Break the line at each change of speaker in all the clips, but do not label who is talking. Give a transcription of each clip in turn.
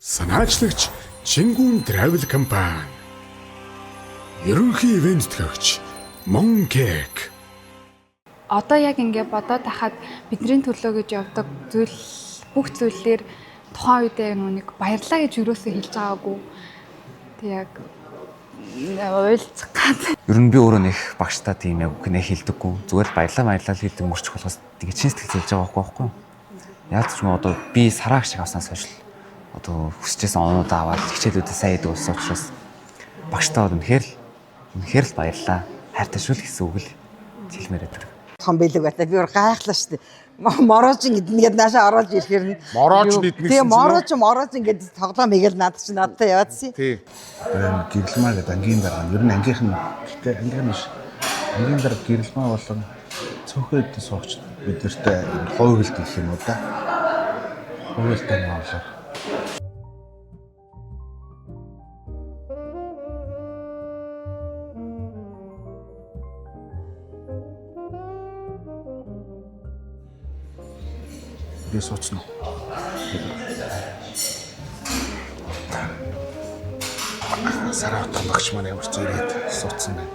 Санаачлагч Чингүн Travel компани. Ерөнхий ивент төгч Монкек.
Одоо яг ингэ бодоод тахад бидний төлөө гэж явдаг зүйл бүх зүйлээр тухайн үедээ нүг баярлаа гэж юусоо хэлж байгаагүй. Тэг яг ойлцох гад.
Ер нь би өөрөө нэх багштай тийм яг гинэ хэлдэггүй. Зүгээр л баярлаа хэлдэг мөрчих болохоос тэгээ чин сэтгэл хэлж байгаа байхгүй юу? Яаж ч юм одоо би сараа шиг авснаас хойш одоо хүсчээсэн онуудаа аваад хичээлүүдэд сайн идэв болсон учраас багштай үнэхээр л баярлаа. Хайртай шүү л гэсэн үг л хэлмээр байдаг.
Том бэлэг байта би өөр гайхлаа шүү дээ. Мороожин гэдгээд наашаа ороод ирэхээр нь
Мороож нэгнэсэн чинь.
Тэгээ мороож ингээд тоглоом игээл надад чи надтай яваадсэн.
Тий.
Гэрэлмаа гэдэг ангийн дараа нь ер нь ангийнх нь гэхдээ ангийнх нь биш. Ангийн дараа гэрэлмаа болон цөөхөд суугч биднэртэй хойгилт гэх юм уу да. Хойгилт нь болоо. Би сууцна. Сараа багш маань ямар ч ирээд суудсан байна.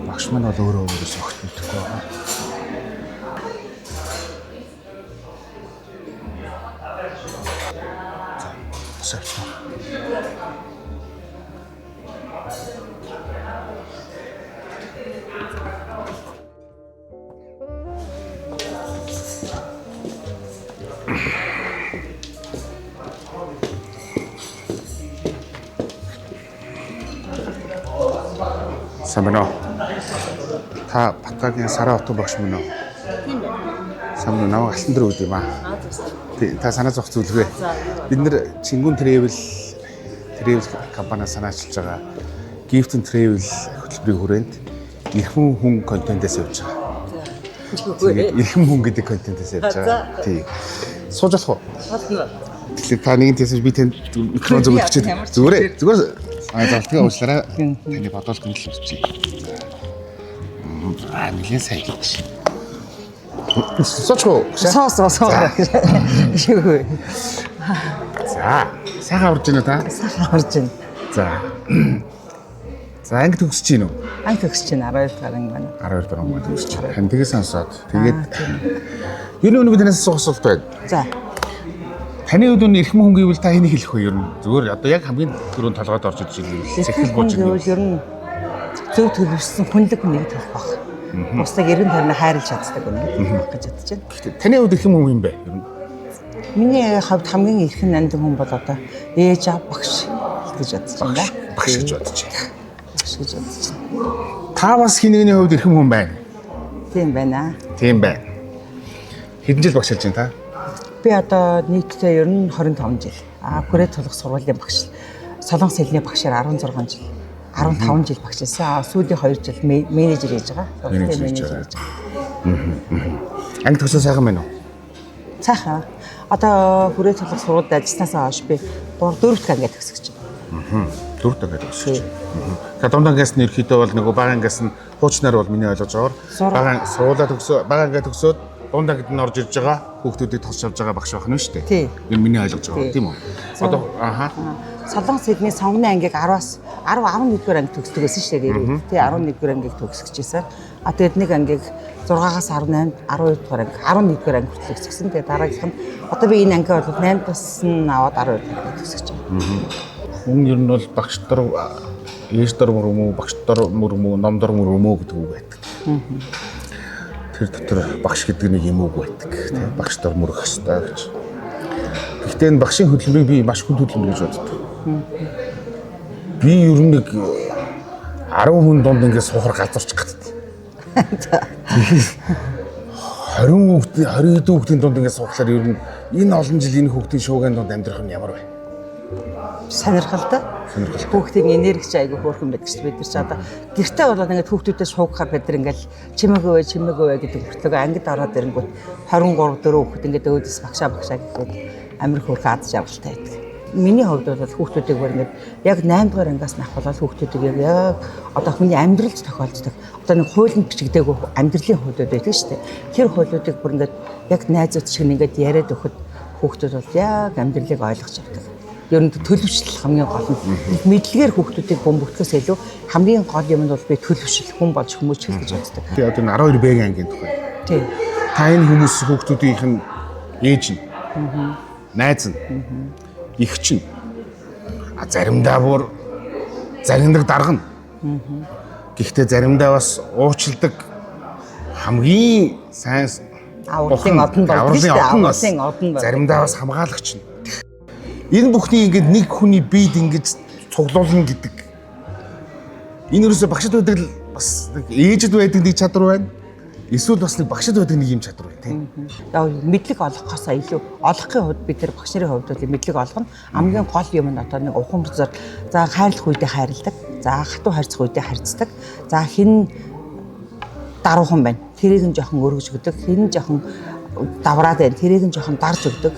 Багш маань бол өөрөө согт мэдхгүй байгаа. За, савчна. Сайн байна уу? Та Батагийн Сараа хотын багш мөн үү? Тийм байна. Сайн байна уу? Алтан дээр үүд юм аа. Тий, та санаа зовх зүйлгүй. Бид нэр Чингүн Travel компаниа санаачилж байгаа Gift and Travel хөтөлбөрийн хүрээнд эрхэм хүн контентээс явж байгаа. Тэгээд эрхэм хүн гэдэг контентээс явж байгаа. Тий. Сууж болох уу? Тэгэхээр та нэгэн тийсэж би танд микрофон зүгт чихэд зүгээр залтгаа уучлаарай. Таны бодолд нь л хэлчихье. Нэлээд сайн гэж. Сочгоо.
Соо. Шиггүй.
За, сайхан урж байна та?
Сайхан орж байна.
За. За, анги төгсөж гин үү?
Анги төгсөж байна 12 дахь анги байна.
12 дахь анги төгсөж байна. Хан тэгээ сонсоод. Тэгээд юу нэг биднээс асуух асуулт байна.
За.
Таны хувьд нь эрхэм хүн гэвэл та энийг хэлэх вэ? Ер нь зүгээр одоо яг хамгийн түрүүнд толгойд орж иж байгаа
Эрхэм хүн гэвэл ер нь зөв төлөвшсөн хүнлэг хүнийг төлөх баг. Бусдыг эргэн тойрноо хайрлаж чаддаг үнэ гэж бодож байна.
Гэхдээ таны хувьд эрхэм хүн юм бэ? Ер нь
Миний хувьд хамгийн эрхэм нандин хүн бол одоо ээж аав багш гэж бодож байна.
багш гэж бодож байна.
Багш гэж бодож байна.
Та бас хин нэгний хувьд эрхэм хүн байна.
Тийм байна.
Тийм байна. Хэдэн жил багш хийж байна та?
Би одоо нийтдээ ер нь 25 жил. Хүрээ тулах сургуулийн багш. Солонгос хэлний багшаар 16 жил. 15 жил багшилсан. Сүүлийн 2 жил менежер хийж байгаа.
Менежер хийж байгаа. Анги төгсөө сайхан байна уу?
Цаахан. Одоо хүрээ тулах сургуульд ажилласнаас хойш би 4 дахь ангид төгсөж байна.
4 дахь төгсөж байна. Тэгэхээр дунд ангиас нь ерөөхдөө бол нөгөө бага ангиас нь хуучнаар бол миний ойлгож байгаагаар бага сургуулаа төгсөө бага ангиа төгсөөд дунд ангид нь орж ирж байгаа хүүхдүүдийг тусч авч байгаа багш байх нь шүү дээ.
Тий.
Энэ миний ойлгож байгаа тийм үү? Одоо
Солонгос хэлний сонгоны ангийг 10-аас 11-р анги төгсдөг байсан шүү дээ. Тий 11-р ангийг төгсгөжсэн. Тэгээд нэг ангийг 6-аас 18, 12-р анги, 11-р анги хүртэл төгсгсөн. Тэгээд дараагийнх нь одоо би энэ анги бол 8-аас нь аваад 12-р анги төгсөж байгаа.
хүн ер нь бол багш нар ээж нар мөрөмөө, багш нар мөрөмөө, ном дор мөрөмөө гэдэг үг байдаг. Тэр дотор багш гэдэг нэг юм үг байдаг. Тийм багш нар мөрөх ёстой гэж. Гэхдээ энэ багшийн хөдөлмөрийг би маш хүнд хөдөлмөр гэж боддог. Би ер нь нэг 10 хүн дунд ингээд суухаар газарч гатдаг. 20 хэдэн хүүхдийн дунд ингээд суухлаар ер нь энэ олон жил энэ хүүхдийн шуугиан дунд амьдрах нь ямар вэ?
Сонирхолтой. Хүүхдийн энерги айгүй хөөрхөн байдаг шүү дээ. Бид нар ч одоо гэртээ болоод ингээд хүүхдүүдээ шуугахаар бид нар ингээд чимээгөө гэдэг хүртлөг ангид ороод ирэнгүүт 23 4 хүүхд ингээд өөдөөс багшаа гэхэд амир хөөрхөн ад жаргалтай байдаг. Миний хувьд бол хүүхдүүдийг бүр ингээд яг 8 дугаар ангиас нь ахвал хүүхдүүдийг яг одоо хүний амьдралд тохиолддог одоо нэг хуулийн бичигдээгүй амьдралын хуулиуд байдаг шүү дээ. Тэр хуулиудыг бүр ингээд яг найзууд шиг ингээд яриад өгөхөд хүүхдүүд бол яг амьдралыг ойлгож явдаг. Ер нь төлөвшөл хамгийн гол нь. Мэдлэгээр хүүхдүүдийг бөмбөгдөхөөс илүү хамгийн гол юм нь бол би төлөвшөл хүн болж хүмүүжих гэж боддог.
Би одоо 12 Б ангийн тухай.
Тийм.
Та энэ хүмүүс хүүхдүүдийнх нь ээж нь. Найз нь. Игч нь. Заримдаа бүр загнадаг дарга нь. Гэхдээ заримдаа бас уучладаг хамгийн сайн
Авралын одон болдог шүү дээ. Авралын одон бол.
Заримдаа бас хамгаалагч нь. Энэ бүхний ингээд нэг хүний биед ингээд цуглуулна гэдэг. Энэ юусоо багшд байдаг л бас нэг ээжд байдаг нэг чадвар байна. Эсвэл бас нэг багшд байдаг нэг юм чадвар байна тийм.
Яг мэдлэг олгохоос илүү олохын хувьд бид тэр багш нарын хувьд бол мэдлэг олгоно. Хамгийн гол юм нь одоо нэг ухамсар за хайрлах үедээ хайрладаг. За хатуу харьцах үедээ харьцдаг. За хин даруухан байна. Тэрийг нь жоохон өргөж өгдөг. Хин жоохон давраад байна. Тэрийг нь жоохон дарж өгдөг.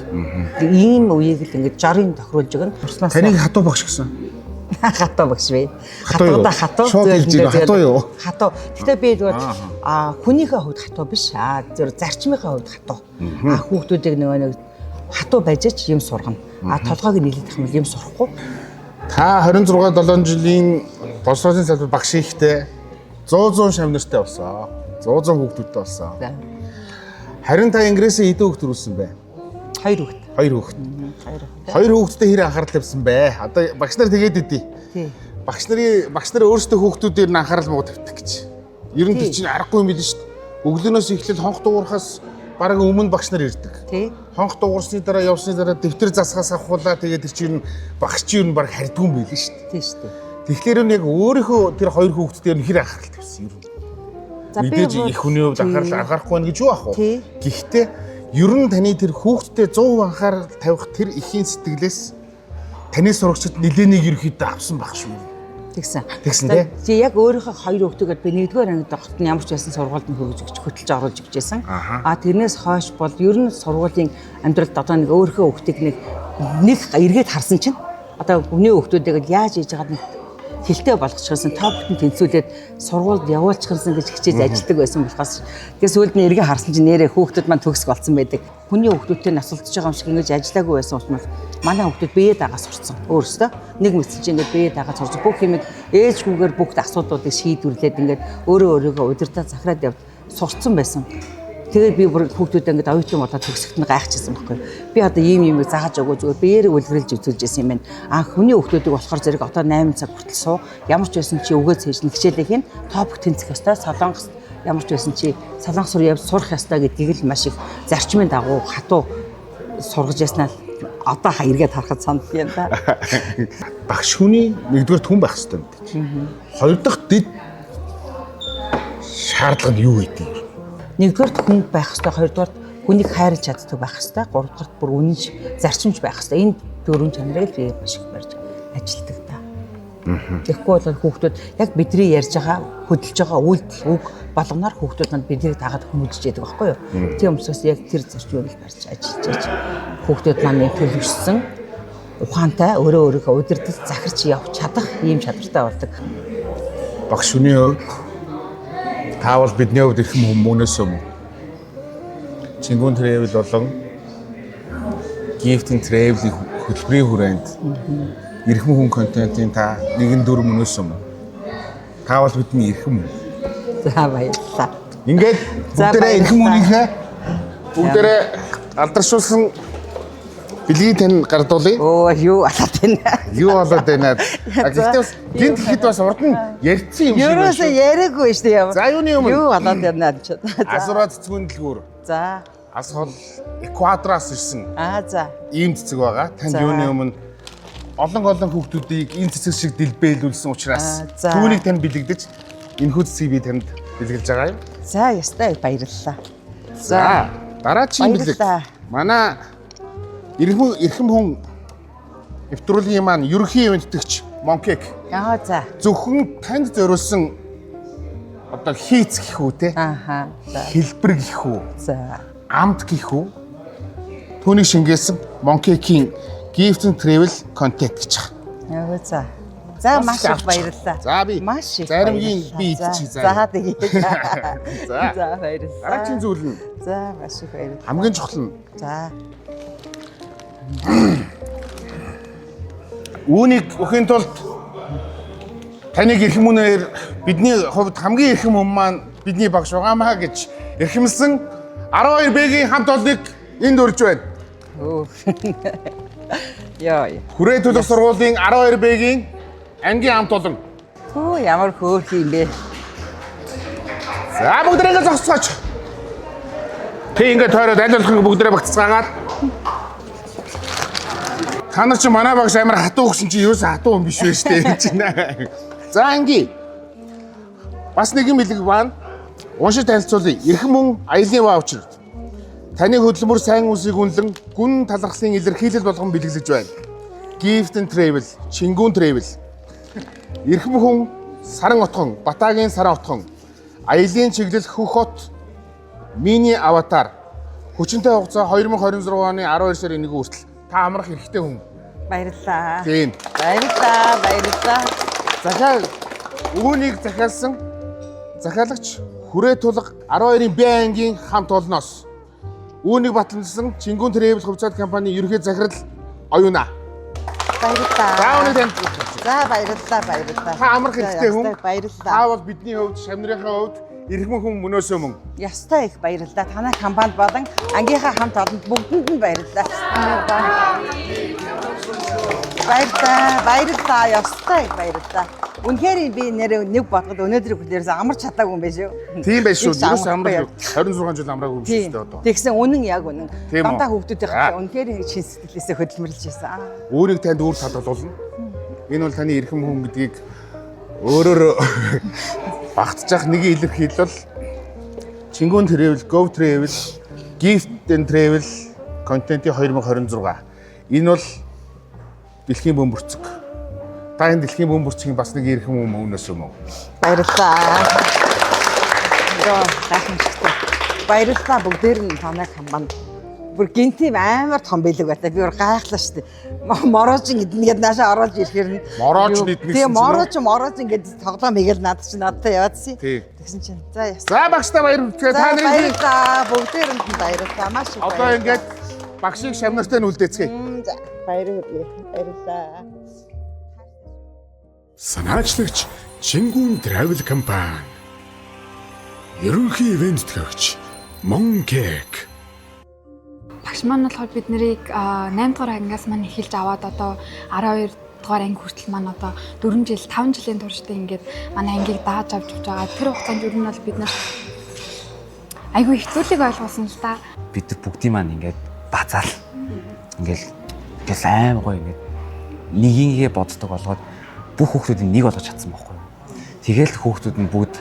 Ийм үеийг л ингээд жорын тохируулж өгнө.
Таныг хатуу багш гэсэн.
Хатуу багш вэ?
Хатуудаа хатуу. Хатуу юу?
Хатуу. Гэтэ би зүгээр хүнийхээ хувьд хатуу биш. Зөв зарчмынхаа хувьд хатуу. Хүүхдүүдийг нөгөө нэг хатуу байж ч юм сургана. Толгойг нийлэх юм юм сурахгүй.
Та 26 7 жилийн боловсролын салбар багш ихтэй 100 шавнартай болсон. 100 хүүхдүүдтэй болсон. Харин та Ингрээсээ хэдэн хүүхд төрүүлсэн бэ?
2 хүүхд.
2 хүүхд. 2 хүүхдтэй хэрэг анхаарал тавьсан бэ? Одоо багш нар тэгээд идэв.
Тий.
Багш нар өөрсдөө хүүхдүүдээр нь анхаарал муу тавьдаг гэж. Ер нь тэр чинь аргагүй юм биш шүү дээ. Өглөөнөөс эхлээд хонх дуурахаас бараг өмнө багш нар ирдэг.
Тий.
Хонх дуурсны дараа явсны дараа дэвтэр засгаас авахулаа тэгээд тэр чинь багш чинь баг хардгүй юм байл шүү дээ.
Тий шүү дээ.
Тэгэхээр нь яг өөрийнхөө тэр 2 хүүхдээр нь хэр анхаарал тавьсан юм. Мэдээж их хүний хувьд анхаарахгүй байна гэж юу ах вэ? Гэхдээ ер нь таны тэр хүүхдтэй 100% анхаарал тавих тэр ихийн сэтгэлээс таны сурагчид нэлээнийг ерөөхдөө авсан байх шүү. Тэгсэн тий.
Чи яг өөрийнхөө 2 хүүхдүүгээд би 1-р ангид байхад нь ямар ч байсан сургуульд нь хөгж өгч хөтөлж оруулж өгч байсан. Тэрнээс хойш бол ер нь сургуулийн амьдралд одоо нэг өөрийнхөө хүүхдийг нэг эргээд харсан чинь одоо хүний хүүхдүүдийг яаж хийж байгааг нэг хилтэй болгочихсон топ бүтэн тэнцүүлээд сургуульд явуулчихсан гэж хичээж ажилладаг байсан болохоос тэгээ сүүлд нь эргээ харсан чинь нэрээ хүүхдүүд маань төгсг болсон байдаг. Хүний хүүхдүүдтэй насалдж байгаа юм шиг ингэж ажиллаагүй байсан учраас манай хүүхдүүд бие дагаа сурцсан. Өөрөөсөө нэг мэдсэн чинь ингэж бие дагаа сурч бүх юмыг ээлжгүйгээр бүгд асуудлуудыг шийдвэрлээд ингэж өөрийгөө удирдах захираад явд сурцсан байсан. Тэгээд би бүр хүүхдүүдээ ингээд оюутан болоод төгсгөлт нь гайхчихсан байхгүй. Би одоо ийм юмыг зааж өгөө зүгээр биеэрээ үлгэрэлж үзүүлж байсан юм байна. Хүний хүүхдүүдийг болохоор зэрэг одоо 8 цаг хүртэл суу. Ямар ч байсан чи өгөө цээж нэгчээлэх юм топ тэнцэх ёстой. Солонгос ямар ч байсан чи солонгос руу явж сурах ёстой гэдгийг л маш их зарчмын дагуу хатуу сургаж яснаа одоо эргээд харахад санагдав юм да.
Багш хүний нэгдүгээр түн байх ёстой юм. Хоёр дахь дэд шаардлага нь юу гэдэг юм?
Нэгдүгээр хүн байх ёстой, хоёрдугаар хүнийг хайрлаж чаддаг байх ёстой, гуравдугаар бүр үнэнч зарчимч байх ёстой. Энэ дөрвөн чанарыг би маш их барьж ажилтдаг да. Тэгэхгүй бол хүүхдүүд яг бидний ярьж байгаа, хөдөлж байгаа үйлдэл үг болгоноор хүүхдүүд манд биднийг дагаад хүмүүжж яадаг байхгүй юу? Тийм учраас яг тэр зарчмыг барьж ажиллаж байж хүүхдүүд маань төлөвшсөн, ухаантай, өөрийнхөө удирдах, захирч явах чадах ийм чадвартай болдог.
Багш хүний хувьд таавал бидний хувьд их хүмүүнээс юм. Чингүн travel болон gifting travel хөтөлбөрийн хүрээнд эрхэм хүн контентын та 1-4 мөнөөс юм. Таавал бидний эрхэм хүн.
За баярлалаа.
Ингээд бүгдээрээ эрхэм хүнийхээ бүгдээрээ алдаршуулсан бэлгийг тань гардуулъя.
Оо юу болоод байна.
Юу болоод байна. Гэхдээ бас гинт хэд бас урд нь ярьсан юм шиг байна.
Ерөөсөө яриаггүй шүү дээ.
За юуны юм?
Юу болоод байна ч.
Асуураа цэцгүүн дэлгүүр.
За.
Ас хол Эквадораас ирсэн.
За.
Ийм цэцэг байгаа. Танд юуны өмнө олон хүүхдүүдийг энэ цэцэг шиг дэлбэлүүлсэн учраас түүнийг тань бэлэгдэж энэхүү цэцгийг би танд бэлгэлж байгаа юм.
За ястай баярлалаа.
За дараагийн бэлэг. Манай эрхэм хүн нэвтрүүлгийн маань ерөнхий ивэнтгч Монкек.
За.
Зөвхөн танд зориулсан одоо хийц гэх үү те.
За.
Хэлбэр гэх үү.
За.
Амт гэх үү. Түүнийг шингээсэн Монкекийн Gift and Travel Content гэж байна.
За. За маш их баярлалаа.
За би
маш их
заримгийн би идчих
за. За тэгээд.
За
баярлалаа.
Дараагийн зүйл нь.
За маш их баярлалаа.
Хамгийн чухал нь.
За.
Үүнийг өхийн тулд таныг эрхэм үнээр бидний хувьд хамгийн эрхэм хүн маань бидний багш угаамаа гэж эрхэмлсэн 12Б-ийн хамт олныг энд урьж байна.
Яа.
Хүрээ төлөх сургуулийн 12Б-ийн ангийн хамт олон.
Хөө ямар хөөх юм бэ?
За бүгдээрээ зогсооч. Тэг ингээд тойроод аль болох бүгдээрээ багцгаагаад. Та нар чи манай багш амар хатуу хөшин чи юусэн хатуу хүн биш вэ штэ гэж байна. За анги. Бас нэгэн бэлэг байна. Уншиж танилцуулъя. Эрхэм мөн аялын ваучер. Таны хөдөлмөр сайн үсийг үнэлэн гүн талархлын илэрхийлэл болгон бэлэглэж байна. Gift and Travel, Чингүн Travel. Эрхэм хүн Саран отхон, Батагийн Саран отхон. Аялын чиглэл Хөх хот. Мини аватар. Хүчинтэй хугацаа 2026 оны 12 сарын 1 хүртэл та амрах хэрэгтэй хүн.
Баярлалаа.
Тийм.
Баярлалаа.
Захиал үүнийг захиалагч хүрээ тулга 12-ын Б ангийн хамт олноос үүнийг батламжсан Чингүн Travel хувьцаат компани ерөнхий захирал оюуна.
Баярлалаа.
За үүнийг танд.
За баярлалаа.
Та амрах хэрэгтэй хүн.
Баярлалаа.
Та бол бидний хувьд, Шамнырынхаа хувьд эрхэм хүн мөнөөсөө мөн.
Ястай их баярлалаа. Танай компанид болон ангийнхаа хамт олонд бүгдэнд нь баярлалаа. Баярлалаа. Ястай их баярлалаа. Үнэхээр би нэрээ нэг бодгод өнөөдрийг хүлээрээс амарч чадаагүй юм байна шүү.
Тийм байж шүү. Юус амрах 26 жил амраагүй юм шүү дээ одоо.
Тэгсэн үнэн яг үнэн.
Тийм үү?
Дандаа хүүхдүүдийн хаа үнэхээр чин сэтгэлээсээ хөдөлмөрлж байсан.
Өөрийг танд үр татуулна. Энэ бол таны эрхэм хүн гэдгийг өөрөөр багтжих нэг илэрхийлэл бол Чингүн Travel, Go Travel, Gift and Travel контентын 2026. Энэ бол дэлхийн бөмбөрцөг. Та энэ дэлхийн бөмбөрцгийн бас нэг эрхэм хүн мөнөөс юм уу?
Баярлалаа. Яа, гайхамшигтай. Баярлалаа бүгдээр нь танай компанид. Бүр гинтим амар том бэлэг байта. Би бүр гайхлаа шүү дээ. Морожин эднгээд наашаа ороод ирэхээр нь
Морож эднэсэн чинь.
Тийм морож ингээд тоглоом игээл надад чинь надтай яваадсан. Тэгсэн чинь за яс.
За багштай баярлалаа. Та нарыг
баярлалаа. Бүгдээр нь баярлалаа. Маш их.
одоо ингээд багшийг Шамнартай нь үлдээцгээе.
За баярлалаа.
Санаачлагч Чингүн Travel компани. Ерөнхий ивент төлөөгч Monkek.
Багш маань болохоор бид нарыг 8 дугаар ангиас маань эхэлж аваад одоо 12 дугаар анги хүртэл маань одоо 4 жил 5 жилийн туршдаа ингээд манай ангийг дааж авч байгаа. Тэр хугацаанд ер нь бол бид нар айгүй их зүйлийг ойлгосон л да.
Бид нар бүгдийн маань ингээд базаал ингээд аим гоё ингээд нэгийгээ боддог болгоод бүх хүүхдүүдийг нэг болгож чадсан байхгүй юу. Тэгээл хүүхдүүд нь бүгд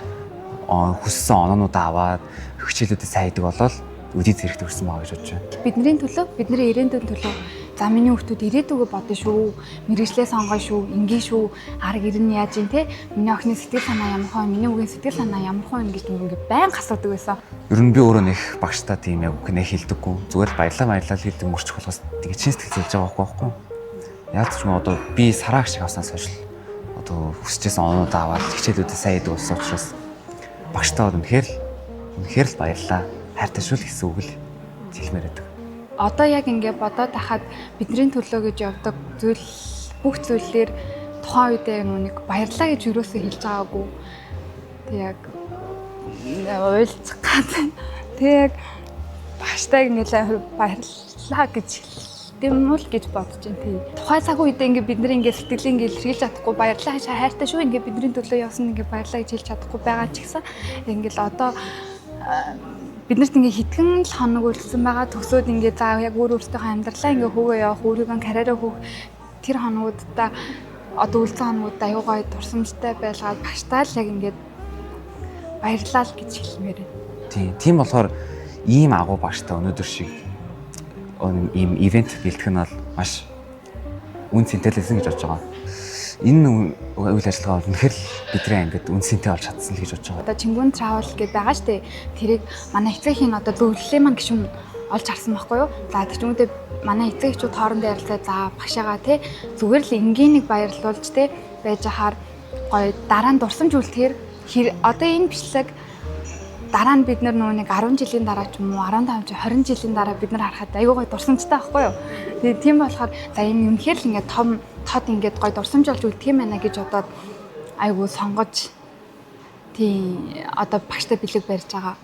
хүссэн оноонуудаа аваад хичээлүүдэд сайдаг болол үдий зэрэгт өрсөн байгаа гэж бодож байна.
Бидний төлөө, бидний ирээдүйн төлөө за миний хүүхдүүд ирээдүгөө бодно шүү. Мэргэжлээ сонгоно шүү, ингийн шүү. Арга ирнэ яаж юм те? Миний охины сэтгэл санаа ямар хөө, миний үгийн сэтгэл санаа ямар хөө ингэж ингээд байн асуудаг байсан.
Ер нь би өөрөө нэг багштай тийм яг үгнээ хэлдэггүй. Зүгээр л баярлалаа хэлдэг мөрч болохоос тэгээ чин сэтгэл зэлж байгаа байхгүй юу? Яг ч юм одоо би сараагч шиг авснаас хойш одоо хүсчээсэн онуудаа аваад хичээлүүдэд сайн идэг болсон учраас багштай үнэхээр л баярлалаа. Хайртай шүү л гэсэн үг л хэлмээр байдаг.
Одоо яг ингээд бодоод тахад бидний төлөө гэж явдаг зүйл бүх зүйлээр тухайн үедээ нүг баярлаа гэж юусоо хэлж байгаагүй. Тэг яг ойлцох гэдэг. Тэг яг баштайг нэлээ баярлаа гэж хэлдэм үл гэж бодож байна. Тэг. Тухайн цаг үедээ ингээд бид нар ингээд сэтгэлийн ингээд илэрхийлж чадахгүй баярлаа хайртай шүү ингээд бидний төлөө явсан ингээд баярлаа гэж хэлж чадахгүй байгаа ч гэсэн ингээд л одоо биднэрт ингээ хитгэн л хоног үлдсэн байгаа төсөөд ингээ за яг өөртөө амьдралаа ингээ хөөгөө явах өөрийгөө карьераа хөөх тэр хоногудаа одоо үлдсэн хоногудаа аюугаа дурсамжтай байлгаад багштаа л яг ингээ баярлалаа л гэж хэлмээр байна.
Тийм болохоор ийм агуу багштай өнөөдөр шиг ийм ивент бэлтгэх нь бол маш үн цэнтэй лсэн гэж бодож байгаа. Энэ үйл ажиллагаа бол үнэхээр бидний ангид үнсэнтэй болж чадсан л гэж бодож байгаа.
Одоо Чингүн Travel гэдэг байгаа шүү дээ. Тэрийг манай эцэгхийн одоо зөвлөлийн маань гишүүн олж харсан байхгүй юу? За тэр чимүүдээ манай эцэгчүүд хоорондоо ярилцаа за багшаага тий зүгээр л энгийнийг баярлуулж тий байж хаар гоё дараа нь дурсамж үлдэхээр одоо энэ бичлэг дараа нь бид нар нэг 10 жилийн дараа ч юм уу 15 20 жилийн дараа бид нар харахад айгүй гоё дурсамжтай байхгүй юу? Тэгээ тийм болохоор за энэ үнэхээр л ингээд том тод ингээд гоё дурсамжуулж үлдэх юм байна гэж бодоод айгу сонгож тий одоо багштай бэлэг барьж байгаа.